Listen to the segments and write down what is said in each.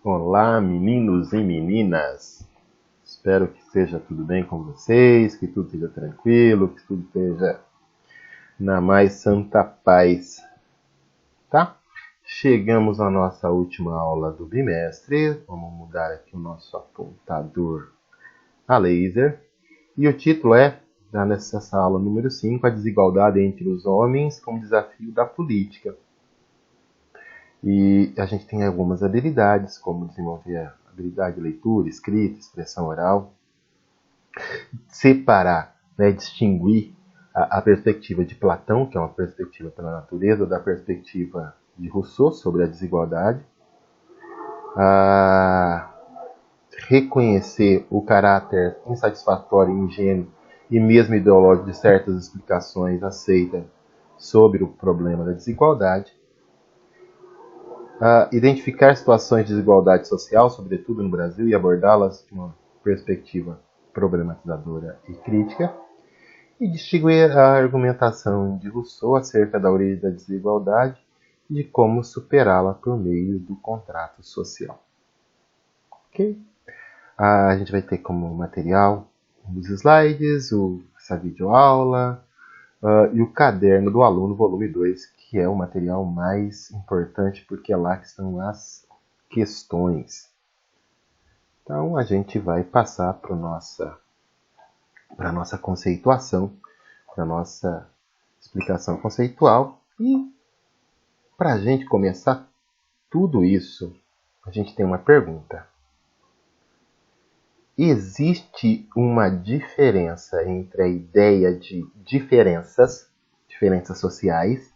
Olá, meninos e meninas. Espero que esteja tudo bem com vocês, que tudo esteja tranquilo, que tudo esteja na mais santa paz, tá? Chegamos à nossa última aula do bimestre. Vamos mudar aqui o nosso apontador a laser. E o título é, nessa aula número 5, a desigualdade entre os homens como desafio da política. E a gente tem algumas habilidades, como desenvolver a habilidade de leitura, escrita, expressão oral, separar, distinguir a perspectiva de Platão, que é uma perspectiva pela natureza, da perspectiva de Rousseau sobre a desigualdade, a reconhecer o caráter insatisfatório, ingênuo e mesmo ideológico de certas explicações aceitas sobre o problema da desigualdade, identificar situações de desigualdade social, sobretudo no Brasil, e abordá-las de uma perspectiva problematizadora e crítica, e distinguir a argumentação de Rousseau acerca da origem da desigualdade e de como superá-la por meio do contrato social. Ok? A gente vai ter como material os slides, essa videoaula e o caderno do aluno, volume 2, que é o material mais importante porque é lá que estão as questões. Então a gente vai passar para a nossa conceituação, para a nossa explicação conceitual. E para a gente começar tudo isso, a gente tem uma pergunta. Existe uma diferença entre a ideia de diferenças sociais,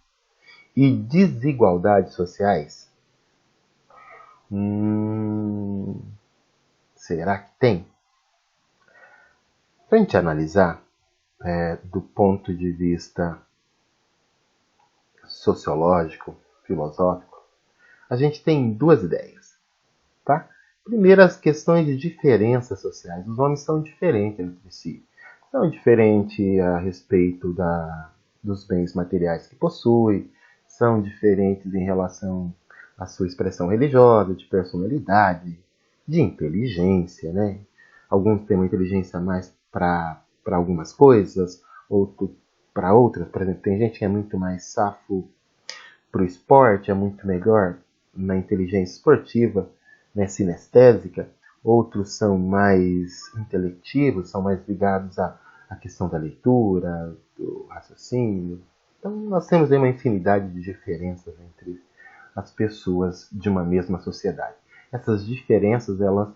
e desigualdades sociais? Será que tem? Para a gente analisar do ponto de vista sociológico, filosófico, a gente tem duas ideias. Tá? Primeiro, as questões de diferenças sociais. Os homens são diferentes entre si. São diferentes a respeito dos bens materiais que possuem, são diferentes em relação à sua expressão religiosa, de personalidade, de inteligência, né? Alguns têm uma inteligência mais para algumas coisas, outros para outras. Por exemplo, tem gente que é muito mais safo para o esporte, é muito melhor na inteligência esportiva, né, sinestésica. Outros são mais intelectivos, são mais ligados à questão da leitura, do raciocínio. Então, nós temos aí uma infinidade de diferenças entre as pessoas de uma mesma sociedade. Essas diferenças, elas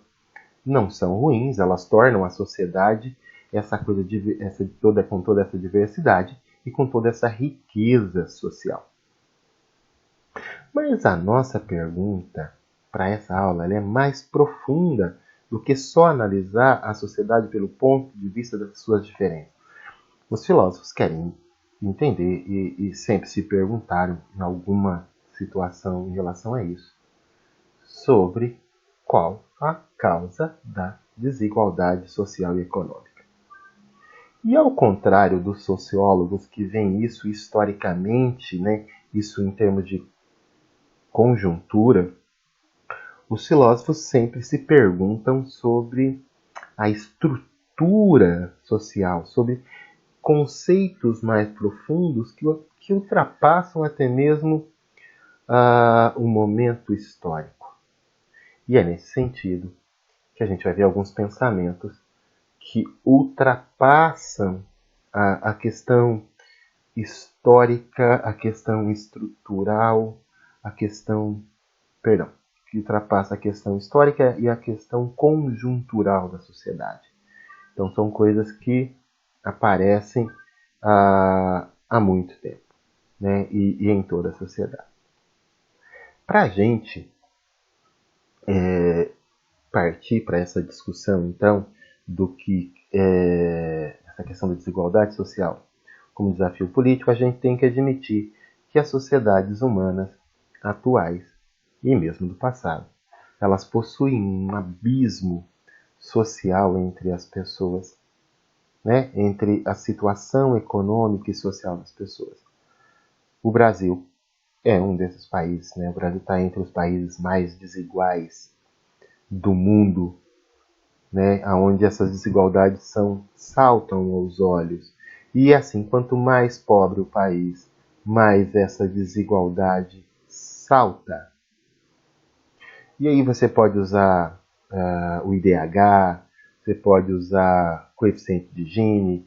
não são ruins, elas tornam a sociedade com toda essa diversidade e com toda essa riqueza social. Mas a nossa pergunta para essa aula ela é mais profunda do que só analisar a sociedade pelo ponto de vista das suas diferenças. Os filósofos querem entender e sempre se perguntaram em alguma situação em relação a isso, sobre qual a causa da desigualdade social e econômica. E ao contrário dos sociólogos que veem isso historicamente, né, isso em termos de conjuntura, os filósofos sempre se perguntam sobre a estrutura social, sobre conceitos mais profundos que ultrapassam até mesmo o momento histórico. E é nesse sentido que a gente vai ver alguns pensamentos que ultrapassam a questão histórica, a questão estrutural, que ultrapassa a questão histórica e a questão conjuntural da sociedade. Então são coisas que aparecem há muito tempo, né? E em toda a sociedade. Para a gente partir para essa discussão, então, do que essa questão da desigualdade social como desafio político, a gente tem que admitir que as sociedades humanas atuais e mesmo do passado, elas possuem um abismo social entre as pessoas, né? Entre a situação econômica e social das pessoas. O Brasil é um desses países, né? O Brasil está entre os países mais desiguais do mundo, né, onde essas desigualdades saltam aos olhos. E assim, quanto mais pobre o país, mais essa desigualdade salta. E aí você pode usar o IDH, você pode usar coeficiente de Gini,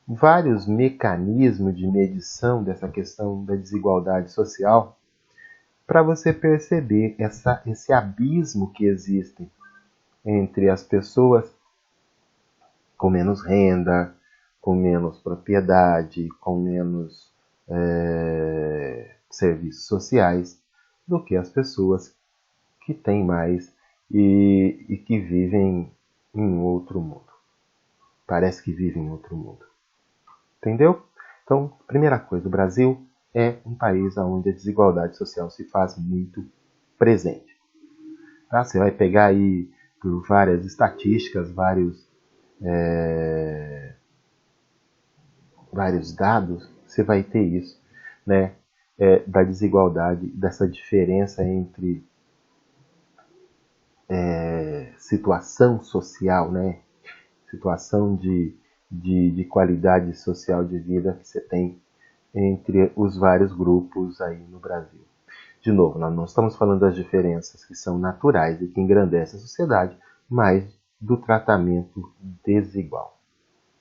vários mecanismos de medição dessa questão da desigualdade social para você perceber esse abismo que existe entre as pessoas com menos renda, com menos propriedade, com menos serviços sociais, do que as pessoas que têm mais e que vivem em outro mundo. Parece que vivem em outro mundo. Entendeu? Então, primeira coisa, o Brasil é um país onde a desigualdade social se faz muito presente. Tá? Você vai pegar aí por várias estatísticas, vários dados, você vai ter isso, né? Da desigualdade, dessa diferença entre situação social, né? Situação de qualidade social de vida que você tem entre os vários grupos aí no Brasil. De novo, nós não estamos falando das diferenças que são naturais e que engrandecem a sociedade, mas do tratamento desigual.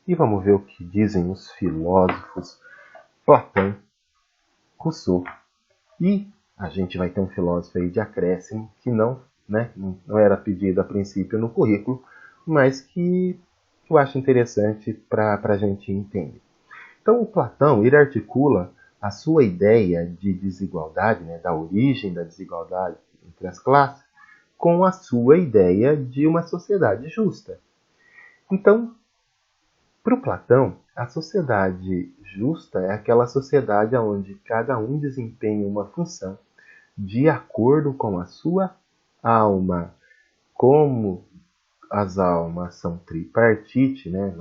E vamos ver o que dizem os filósofos Platão, Rousseau. E a gente vai ter um filósofo aí de acréscimo que não era pedido a princípio no currículo, mas que eu acho interessante para a gente entender. Então, o Platão ele articula a sua ideia de desigualdade, né, da origem da desigualdade entre as classes, com a sua ideia de uma sociedade justa. Então, para o Platão, a sociedade justa é aquela sociedade onde cada um desempenha uma função de acordo com a sua alma. Como as almas são tripartite, né?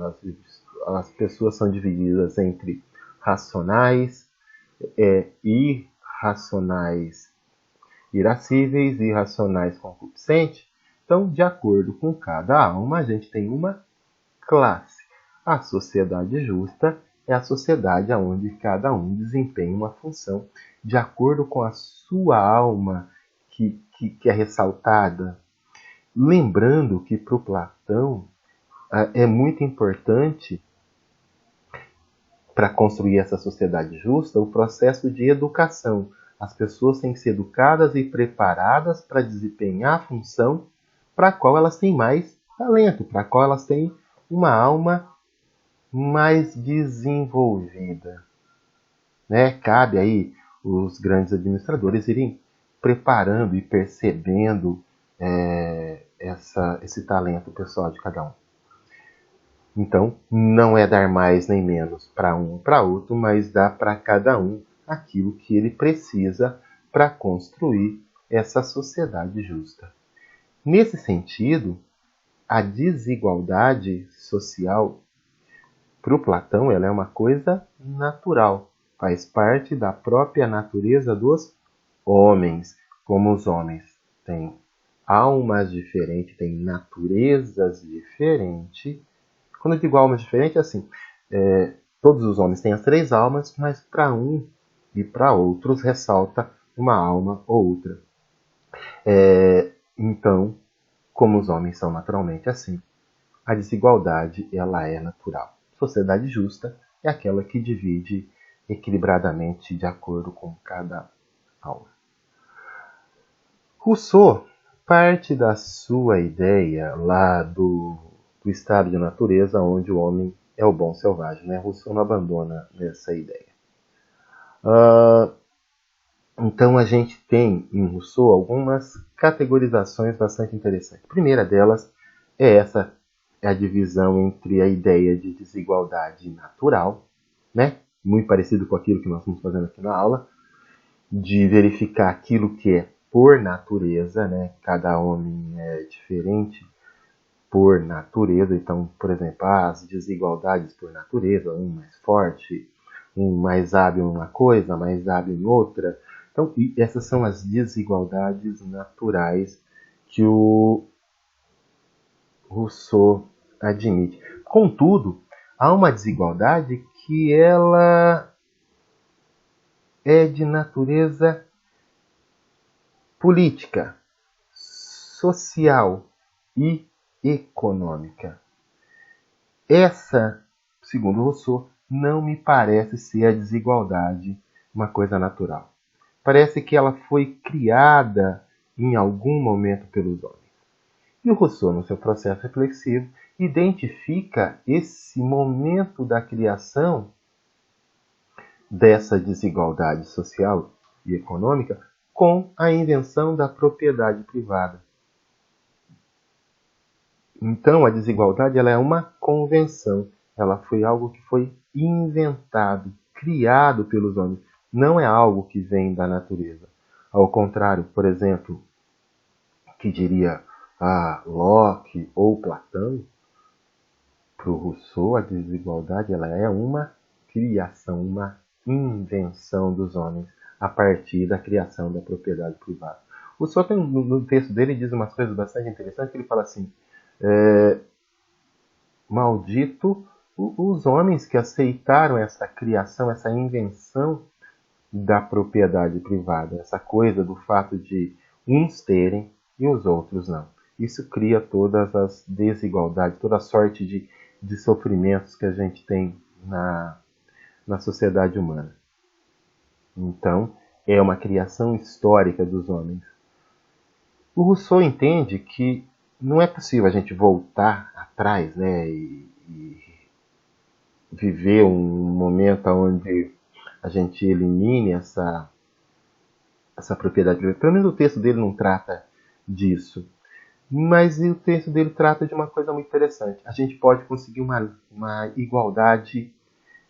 As pessoas são divididas entre racionais, irracionais irascíveis e irracionais concupiscentes. Então, de acordo com cada alma, a gente tem uma classe. A sociedade justa é a sociedade onde cada um desempenha uma função de acordo com a sua alma que é ressaltada. Lembrando que para o Platão é muito importante, para construir essa sociedade justa, o processo de educação. As pessoas têm que ser educadas e preparadas para desempenhar a função para a qual elas têm mais talento, para a qual elas têm uma alma mais desenvolvida. Né? Cabe aí os grandes administradores irem preparando e percebendo esse talento pessoal de cada um. Então, não é dar mais nem menos para um ou para outro, mas dar para cada um aquilo que ele precisa para construir essa sociedade justa. Nesse sentido, a desigualdade social, para o Platão, ela é uma coisa natural, faz parte da própria natureza dos homens. Como os homens têm almas diferentes, têm naturezas diferentes. Quando eu digo almas diferentes, é assim, todos os homens têm as 3 almas, mas para um e para outros ressalta uma alma ou outra. Então, como os homens são naturalmente assim, a desigualdade ela é natural. Sociedade justa é aquela que divide equilibradamente de acordo com cada alma. Rousseau parte da sua ideia lá do estado de natureza onde o homem é o bom selvagem. Né? Rousseau não abandona essa ideia. Então a gente tem em Rousseau algumas categorizações bastante interessantes. A primeira delas é a divisão entre a ideia de desigualdade natural, né? Muito parecido com aquilo que nós estamos fazendo aqui na aula, de verificar aquilo que é por natureza, né? Cada homem é diferente por natureza. Então, por exemplo, as desigualdades por natureza, um mais forte, um mais hábil em uma coisa, mais hábil em outra. Então, essas são as desigualdades naturais que o Rousseau admite. Contudo, há uma desigualdade que ela é de natureza política, social e econômica. Essa, segundo Rousseau, não me parece ser a desigualdade uma coisa natural. Parece que ela foi criada em algum momento pelos homens. E o Rousseau, no seu processo reflexivo, identifica esse momento da criação dessa desigualdade social e econômica com a invenção da propriedade privada. Então, a desigualdade ela é uma convenção. Ela foi algo que foi inventado, criado pelos homens. Não é algo que vem da natureza. Ao contrário, por exemplo, que diria Locke ou Platão, para o Rousseau, a desigualdade ela é uma criação, uma invenção dos homens a partir da criação da propriedade privada. O Rousseau tem, no texto dele diz umas coisas bastante interessantes, que ele fala assim, maldito os homens que aceitaram essa criação, essa invenção da propriedade privada, essa coisa do fato de uns terem e os outros não. Isso cria todas as desigualdades, toda a sorte de sofrimentos que a gente tem na sociedade humana. Então, é uma criação histórica dos homens. O Rousseau entende que não é possível a gente voltar atrás, né, e viver um momento onde a gente elimine essa propriedade privada. Pelo menos o texto dele não trata disso. Mas o texto dele trata de uma coisa muito interessante. A gente pode conseguir uma igualdade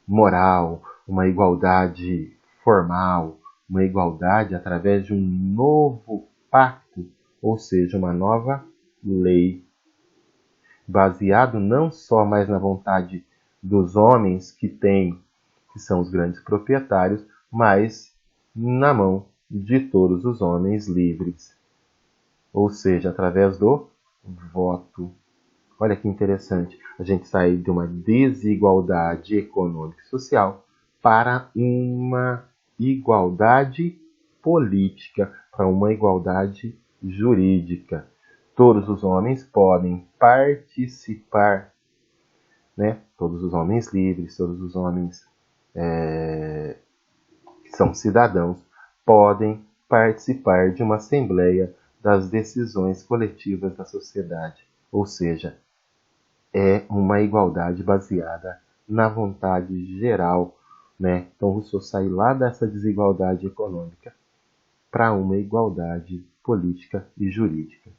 moral, uma igualdade formal, uma igualdade através de um novo pacto, ou seja, uma nova lei, baseado não só mais na vontade dos homens que são os grandes proprietários, mas na mão de todos os homens livres, ou seja, através do voto. Olha que interessante, a gente sair de uma desigualdade econômica e social para uma igualdade política, para uma igualdade jurídica. Todos os homens podem participar, né? Todos os homens livres, todos os homens que são cidadãos, podem participar de uma assembleia das decisões coletivas da sociedade. Ou seja, é uma igualdade baseada na vontade geral, né? Então, Rousseau sai lá dessa desigualdade econômica para uma igualdade política e jurídica.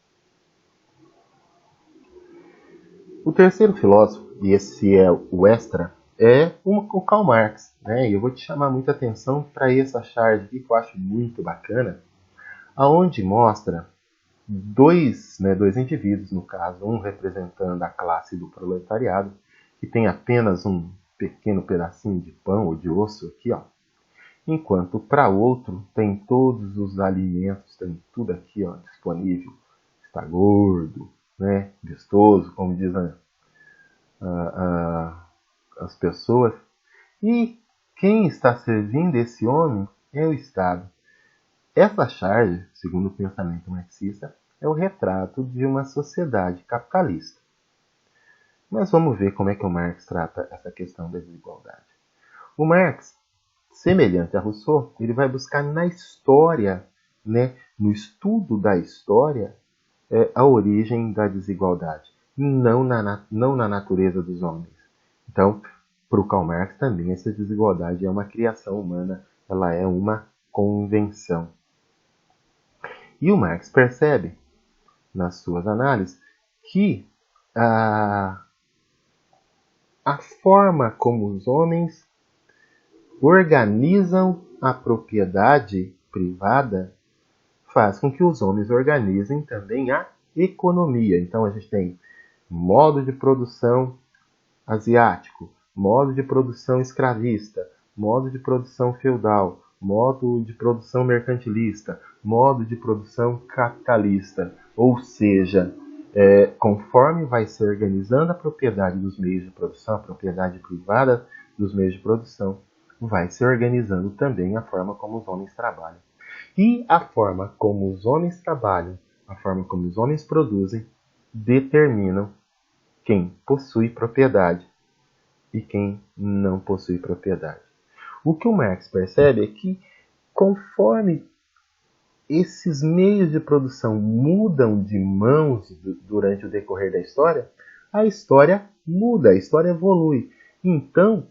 O terceiro filósofo, e esse é o extra, é o Karl Marx, né? E eu vou te chamar muita atenção para essa charge aqui que eu acho muito bacana, aonde mostra dois indivíduos, no caso, um representando a classe do proletariado, que tem apenas um pequeno pedacinho de pão ou de osso aqui, ó, enquanto para outro tem todos os alimentos, tem tudo aqui, ó, disponível, está gordo, né, vistoso, como dizem as pessoas, e quem está servindo esse homem é o Estado. Essa charge, segundo o pensamento marxista, é o retrato de uma sociedade capitalista. Mas vamos ver como é que o Marx trata essa questão da desigualdade. O Marx, semelhante a Rousseau, ele vai buscar na história, né, no estudo da história, a origem da desigualdade, não na natureza dos homens. Então, para o Karl Marx também, essa desigualdade é uma criação humana, ela é uma convenção. E o Marx percebe, nas suas análises, que a forma como os homens organizam a propriedade privada faz com que os homens organizem também a economia. Então a gente tem modo de produção asiático, modo de produção escravista, modo de produção feudal, modo de produção mercantilista, modo de produção capitalista. Ou seja, Conforme vai se organizando a propriedade dos meios de produção, a propriedade privada dos meios de produção, vai se organizando também a forma como os homens trabalham. E a forma como os homens trabalham, a forma como os homens produzem, determinam quem possui propriedade e quem não possui propriedade. O que o Marx percebe é que, conforme esses meios de produção mudam de mãos durante o decorrer da história, a história muda, a história evolui. Então,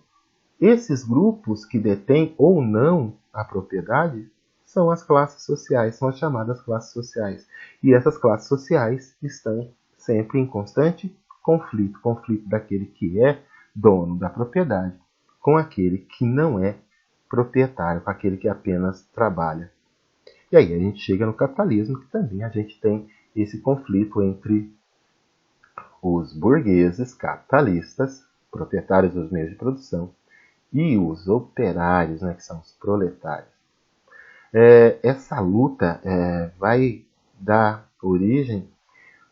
esses grupos que detêm ou não a propriedade são as classes sociais, são as chamadas classes sociais. E essas classes sociais estão sempre em constante conflito daquele que é dono da propriedade com aquele que não é proprietário, com aquele que apenas trabalha. E aí a gente chega no capitalismo, que também a gente tem esse conflito entre os burgueses capitalistas, proprietários dos meios de produção, e os operários, né, que são os proletários. Essa luta vai dar origem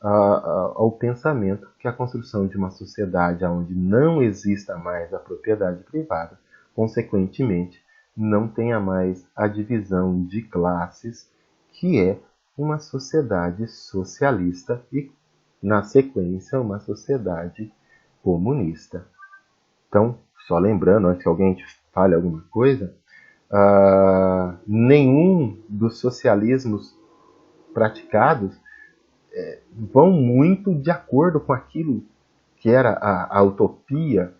ao pensamento que a construção de uma sociedade onde não exista mais a propriedade privada, consequentemente, não tenha mais a divisão de classes, que é uma sociedade socialista e, na sequência, uma sociedade comunista. Então, só lembrando, antes que alguém te fale alguma coisa, nenhum dos socialismos praticados vão muito de acordo com aquilo que era a utopia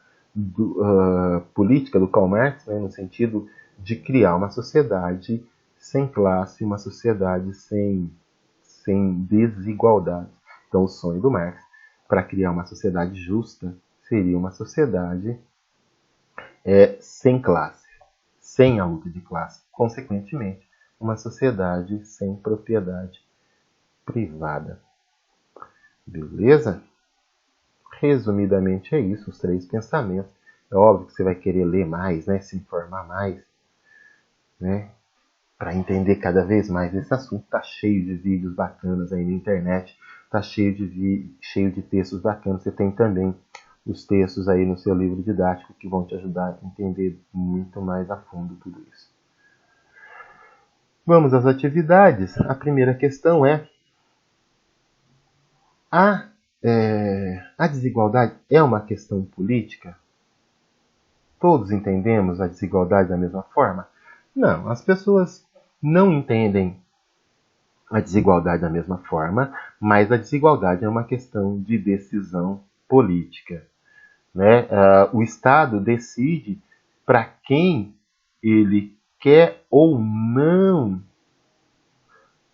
política do Karl Marx, né, no sentido de criar uma sociedade sem classe, uma sociedade sem desigualdade. Então, o sonho do Marx para criar uma sociedade justa seria uma sociedade sem classe, sem a luta de classe. Consequentemente, uma sociedade sem propriedade privada. Beleza? Resumidamente é isso, os 3 pensamentos. É óbvio que você vai querer ler mais, né, se informar mais, né, para entender cada vez mais esse assunto. Está cheio de vídeos bacanas aí na internet, está cheio de textos bacanas. Você tem também os textos aí no seu livro didático que vão te ajudar a entender muito mais a fundo tudo isso. Vamos às atividades. A primeira questão é: a desigualdade é uma questão política? Todos entendemos a desigualdade da mesma forma? Não, as pessoas não entendem a desigualdade da mesma forma, mas a desigualdade é uma questão de decisão política, né? O Estado decide para quem ele quer ou não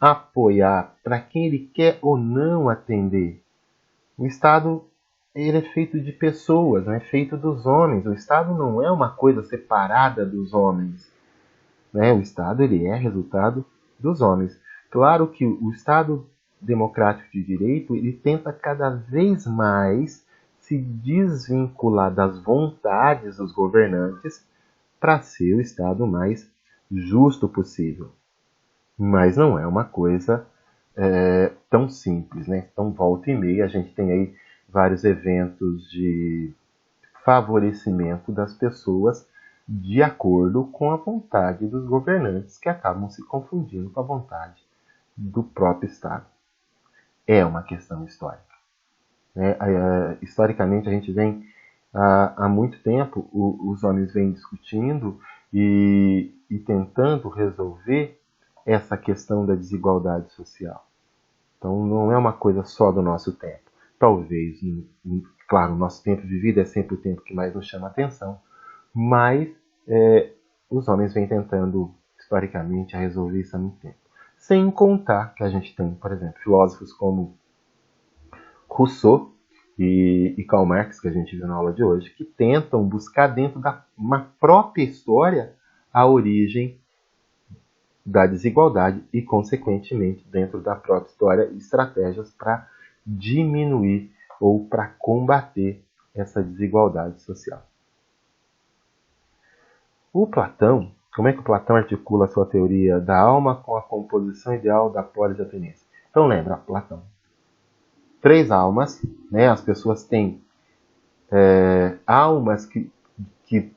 apoiar, para quem ele quer ou não atender. O Estado ele é feito de pessoas, é feito dos homens. O Estado não é uma coisa separada dos homens, né? O Estado ele é resultado dos homens. Claro que o Estado democrático de direito ele tenta cada vez mais se desvincular das vontades dos governantes para ser o Estado mais justo possível. Mas não é uma coisa tão simples, né? Então, volta e meia, a gente tem aí vários eventos de favorecimento das pessoas de acordo com a vontade dos governantes, que acabam se confundindo com a vontade do próprio Estado. É uma questão histórica, né? Historicamente, a gente vem, há muito tempo, os homens vêm discutindo e tentando resolver essa questão da desigualdade social. Então, não é uma coisa só do nosso tempo. Talvez, claro, o nosso tempo de vida é sempre o tempo que mais nos chama a atenção, mas os homens vêm tentando, historicamente, a resolver isso há muito tempo. Sem contar que a gente tem, por exemplo, filósofos como Rousseau e Karl Marx, que a gente viu na aula de hoje, que tentam buscar dentro da uma própria história a origem da desigualdade e, consequentemente, dentro da própria história, estratégias para diminuir ou para combater essa desigualdade social. O Platão, como é que o Platão articula a sua teoria da alma com a composição ideal da polis ateniense? Então lembra, Platão. três almas, né? As pessoas têm almas que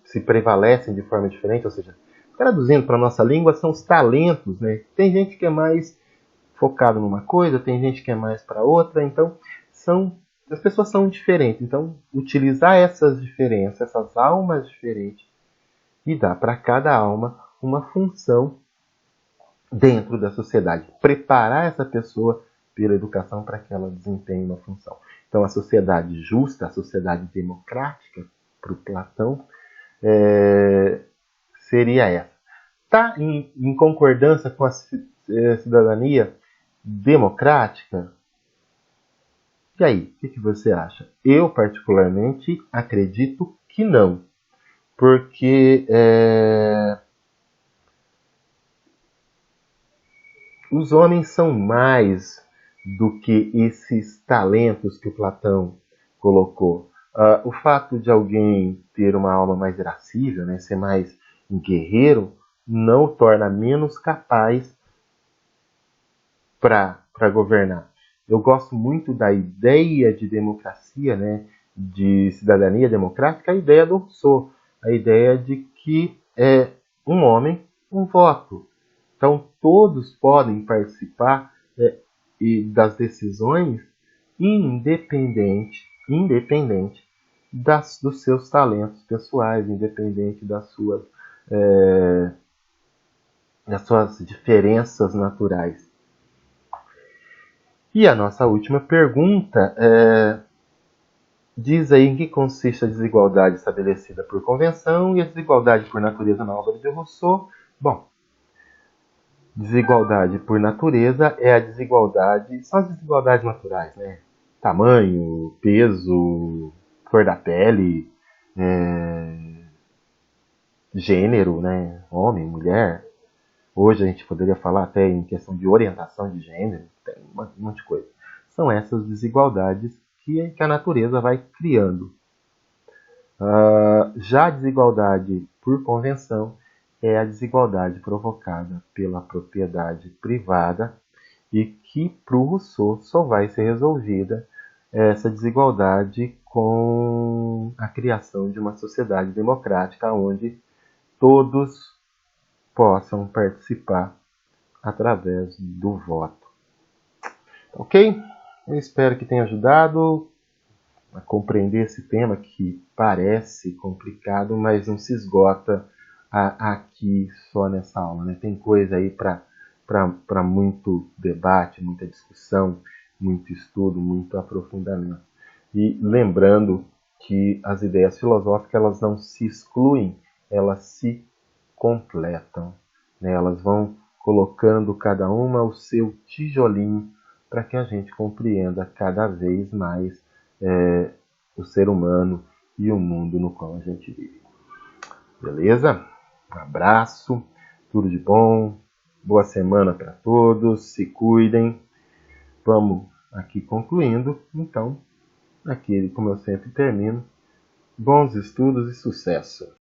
se prevalecem de forma diferente, ou seja, traduzindo para a nossa língua, são os talentos, né? Tem gente que é mais focado numa coisa, tem gente que é mais para outra, então as pessoas são diferentes. Então, utilizar essas diferenças, essas almas diferentes, e dar para cada alma uma função dentro da sociedade. Preparar essa pessoa pela educação para que ela desempenhe uma função. Então, a sociedade justa, a sociedade democrática, para o Platão, seria essa. Está em concordância com a cidadania democrática? E aí, o que você acha? Eu, particularmente, acredito que não. Porque os homens são mais do que esses talentos que o Platão colocou. O fato de alguém ter uma alma mais irascível, né, ser mais um guerreiro, não o torna menos capaz para governar. Eu gosto muito da ideia de democracia, né, de cidadania democrática, a ideia do Rousseau, a ideia de que é um homem, um voto. Então todos podem participar das decisões independente dos seus talentos pessoais, independente das suas diferenças naturais. E a nossa última pergunta diz aí em que consiste a desigualdade estabelecida por convenção e a desigualdade por natureza na obra de Rousseau. Bom, desigualdade por natureza é a desigualdade, são as desigualdades naturais, né? Tamanho, peso, cor da pele, gênero, né? Homem, mulher. Hoje a gente poderia falar até em questão de orientação de gênero, tem um monte de coisa. São essas desigualdades que a natureza vai criando. Já a desigualdade por convenção é a desigualdade provocada pela propriedade privada e que, para o Rousseau, só vai ser resolvida essa desigualdade com a criação de uma sociedade democrática onde todos possam participar através do voto. Ok? Eu espero que tenha ajudado a compreender esse tema que parece complicado, mas não se esgota aqui só nessa aula, né? Tem coisa aí para muito debate, muita discussão, muito estudo, muito aprofundamento. E lembrando que as ideias filosóficas elas não se excluem, elas se completam, né? Elas vão colocando cada uma o seu tijolinho para que a gente compreenda cada vez mais o ser humano e o mundo no qual a gente vive. Beleza? Um abraço, tudo de bom, boa semana para todos, se cuidem. Vamos aqui concluindo, então, aqui como eu sempre termino, bons estudos e sucesso!